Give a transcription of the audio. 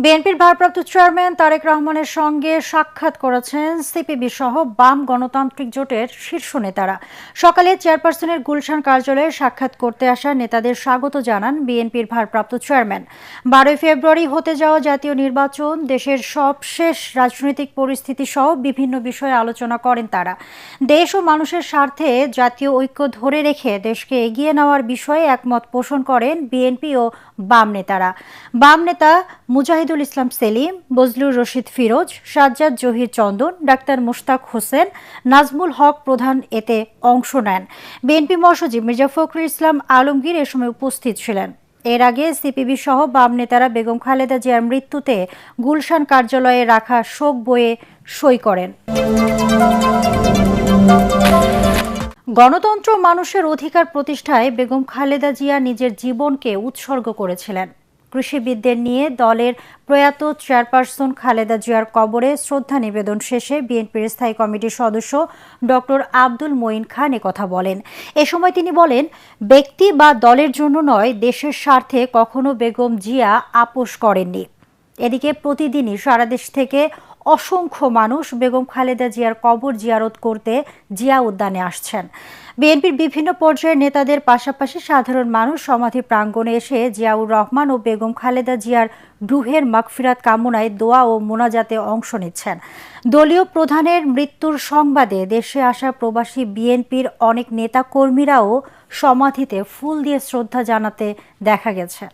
বিএনপির ভারপ্রাপ্ত চেয়ারম্যান তারেক রহমানের সঙ্গে সাক্ষাৎ করেছেন সিপিবি সহ বাম গণতান্ত্রিক জোটের শীর্ষ নেতারা। সকালে চেয়ারপারসনের গুলশান কার্যালয়ে সাক্ষাৎ করতে আসা নেতাদের স্বাগত জানান বিএনপির ভারপ্রাপ্ত চেয়ারম্যান। 12 ফেব্রুয়ারি হতে যাওয়া জাতীয় নির্বাচন, দেশের সবশেষ রাজনৈতিক পরিস্থিতি সহ বিভিন্ন বিষয়ে আলোচনা করেন তারা। দেশ ও মানুষের স্বার্থে জাতীয় ঐক্য ধরে রেখে দেশকে এগিয়ে নেওয়ার বিষয়ে একমত পোষণ করেন বিএনপি ও বাম নেতারা। বাম নেতা মুজাহিদুল ইসলাম সেলিম, বজলুর রশিদ ফিরোজ, সাজ্জাদ জহির চন্দন, ডাক্তার মোশতাক হোসেন, নাজমুল হক প্রধান এতে অংশ নেন। বিএনপি মহাসচিব মির্জা ফখরুল ইসলাম আলমগীর এ সময় উপস্থিত ছিলেন। এর আগে সিপিবি সহ বাম নেতারা বেগম খালেদা জিয়ার মৃত্যুতে গুলশান কার্যালয়ে রাখা শোক বইয়ে সই করেন। গণতন্ত্র মানুষের অধিকার প্রতিষ্ঠায় বেগম খালেদা জিয়া নিজের জীবনকে উৎসর্গ করেছিলেন। কৃষিবিদদের নিয়ে দলের প্রয়াত চেয়ারপারসন খালেদা জিয়ার কবরে শ্রদ্ধা নিবেদন শেষে বিএনপির স্থায়ী কমিটির সদস্য ডক্টর আব্দুল মঈন খান কথা বলেন। এ সময় তিনি বলেন, ব্যক্তি বা দলের জন্য নয়, দেশের স্বার্থে কখনো বেগম জিয়া আপোস করেননি। এদিকে প্রতিদিনই সারা দেশ থেকে অসংখ্য মানুষ বেগম খালেদা জিয়ার কবর জিয়ারত করতে জিয়া উদ্যানে আসছেন। বিএনপির বিভিন্ন পর্যায়ের নেতাদের পাশাপাশি সাধারণ মানুষ সমাধি প্রাঙ্গণে এসে জিয়াউর রহমান ও বেগম খালেদা জিয়ার রুহের মাগফিরাত কামনায় দোয়া ও মোনাজাতে অংশ নিচ্ছেন। দলীয় প্রধানের মৃত্যুর সংবাদে দেশে আসা প্রবাসী বিএনপির অনেক নেতা কর্মীরাও সমাধিতে ফুল দিয়ে শ্রদ্ধা জানাতে দেখা গেছে।